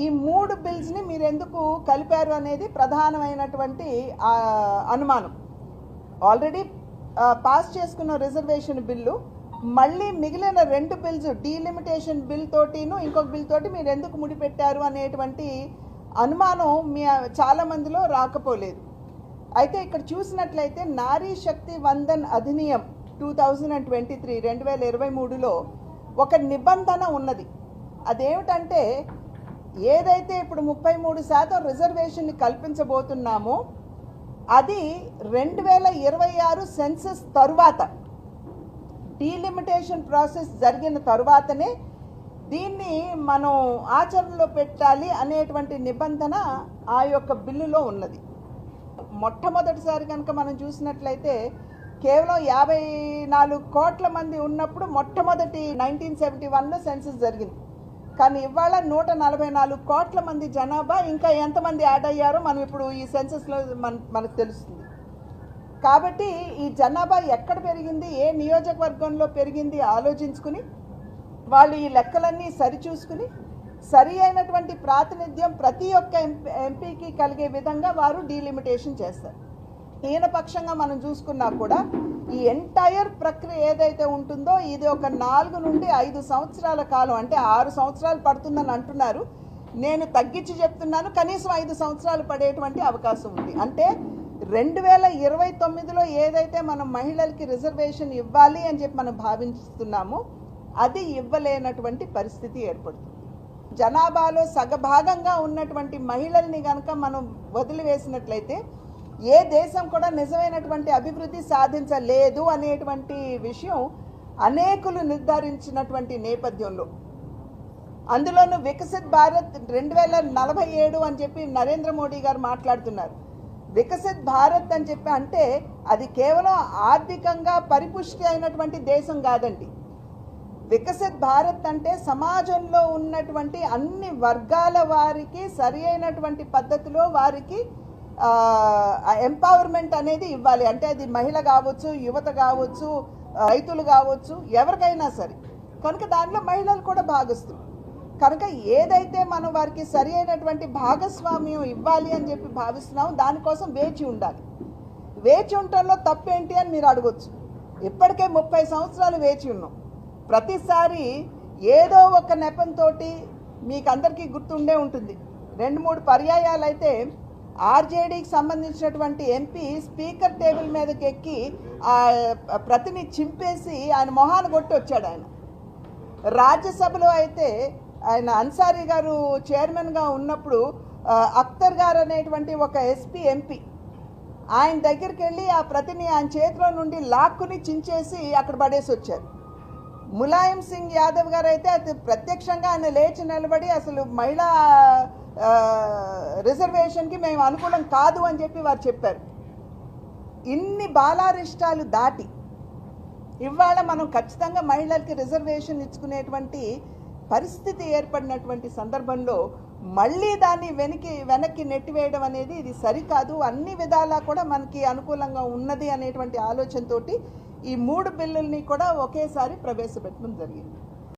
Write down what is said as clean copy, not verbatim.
ఈ మూడు బిల్స్ని మీరు ఎందుకు కలిపారు అనేది ప్రధానమైనటువంటి అనుమానం. ఆల్రెడీ పాస్ చేసుకున్న రిజర్వేషన్ బిల్లు మళ్ళీ మిగిలిన రెండు బిల్స్ డీలిమిటేషన్ బిల్ తోటిను ఇంకొక బిల్ తోటి మీరు ఎందుకు ముడిపెట్టారు అనేటువంటి అనుమానం చాలా మందిలో రాకపోలేదు. అయితే ఇక్కడ చూసినట్లయితే నారీ శక్తి వందన్ అధినియం 2023 2023లో ఒక నిబంధన ఉన్నది. అదేమిటంటే ఏదైతే ఇప్పుడు 33% రిజర్వేషన్ని కల్పించబోతున్నామో అది 2026 సెన్సస్ తరువాత డీలిమిటేషన్ ప్రాసెస్ జరిగిన తరువాతనే దీన్ని మనం ఆచరణలో పెట్టాలి అనేటువంటి నిబంధన ఆ యొక్క బిల్లులో ఉన్నది. మొట్టమొదటిసారి కనుక మనం చూసినట్లయితే కేవలం 54 కోట్ల మంది ఉన్నప్పుడు మొట్టమొదటి 1971లో సెన్సస్ జరిగింది. కానీ ఇవాళ 144 కోట్ల మంది జనాభా, ఇంకా ఎంతమంది యాడ్ అయ్యారో మనం ఇప్పుడు ఈ సెన్సస్లో మనకు తెలుస్తుంది. కాబట్టి ఈ జనాభా ఎక్కడ పెరిగింది, ఏ నియోజకవర్గంలో పెరిగింది ఆలోచించుకుని వాళ్ళు ఈ లెక్కలన్నీ సరిచూసుకుని సరి అయినటువంటి ప్రాతినిధ్యం ప్రతి ఒక్క ఎంపీకి కలిగే విధంగా వారు డీలిమిటేషన్ చేస్తారు. హీనపక్షంగా మనం చూసుకున్నా కూడా ఈ ఎంటైర్ ప్రక్రియ ఏదైతే ఉంటుందో ఇది ఒక 4 నుండి 5 సంవత్సరాల కాలం, అంటే 6 సంవత్సరాలు పడుతుందని అంటున్నారు. నేను తగ్గించి చెప్తున్నాను, కనీసం 5 సంవత్సరాలు పడేటువంటి అవకాశం ఉంది. అంటే 2029లో ఏదైతే మనం మహిళలకి రిజర్వేషన్ ఇవ్వాలి అని చెప్పి మనం భావిస్తున్నామో అది ఇవ్వలేనటువంటి పరిస్థితి ఏర్పడుతుంది. జనాభాలో సగభాగంగా ఉన్నటువంటి మహిళల్ని కనుక మనం వదిలివేసినట్లయితే ఏ దేశం కూడా నిజమైనటువంటి అభివృద్ధి సాధించలేదు అనేటువంటి విషయం అనేకులు నిర్ధారించినటువంటి నేపథ్యంలో, అందులోనూ వికసిత్ భారత్ 2047 అని చెప్పి నరేంద్ర మోడీ గారు మాట్లాడుతున్నారు. వికసిత్ భారత్ అని చెప్పి అంటే అది కేవలం ఆర్థికంగా పరిపుష్టి అయినటువంటి దేశం కాదండి. వికసిత్ భారత్ అంటే సమాజంలో ఉన్నటువంటి అన్ని వర్గాల వారికి సరి అయినటువంటి పద్ధతిలో వారికి ఎంపవర్మెంట్ అనేది ఇవ్వాలి. అంటే అది మహిళ కావచ్చు, యువత కావచ్చు, రైతులు కావచ్చు, ఎవరికైనా సరే. కనుక దాంట్లో మహిళలు కూడా భాగస్తులు. కనుక ఏదైతే మనం వారికి సరి అయినటువంటి భాగస్వామ్యం ఇవ్వాలి అని చెప్పి భావిస్తున్నామో దానికోసం వేచి ఉండాలి. వేచి ఉండటంలో తప్పేంటి అని మీరు అడగొచ్చు. ఇప్పటికే 30 సంవత్సరాలు వేచి ఉన్నాం. ప్రతిసారి ఏదో ఒక నెపంతో మీకు అందరికీ గుర్తుండే ఉంటుంది. 2-3 పర్యాయాలు అయితే ఆర్జేడీకి సంబంధించినటువంటి ఎంపీ స్పీకర్ టేబుల్ మీదకి ఎక్కి ఆ ప్రతిని చింపేసి ఆయన మొహాన్ని కొట్టి వచ్చాడు. ఆయన రాజ్యసభలో అయితే ఆయన అన్సారీ గారు చైర్మన్గా ఉన్నప్పుడు అఖ్తర్ గారు అనేటువంటి ఒక ఎస్పీ ఎంపీ ఆయన దగ్గరికి వెళ్ళి ఆ ప్రతిని ఆయన చేతిలో నుండి లాక్కుని చించేసి అక్కడ పడేసి వచ్చారు. ములాయం సింగ్ యాదవ్ గారు అయితే అది ప్రత్యక్షంగా ఆయన లేచి నిలబడి అసలు మహిళా రిజర్వేషన్కి మేము అనుకూలం కాదు అని చెప్పి వారు చెప్పారు. ఇన్ని బాలారిష్టాలు దాటి ఇవాళ మనం ఖచ్చితంగా మహిళలకి రిజర్వేషన్ ఇచ్చుకునేటువంటి పరిస్థితి ఏర్పడినటువంటి సందర్భంలో మళ్ళీ దాన్ని వెనక్కి నెట్టివేయడం అనేది ఇది సరికాదు. అన్ని విధాలా కూడా మనకి అనుకూలంగా ఉన్నది అనేటువంటి ఆలోచనతోటి ఈ 3 బిల్లుల్ని కూడా ఒకేసారి ప్రవేశపెట్టడం జరిగింది.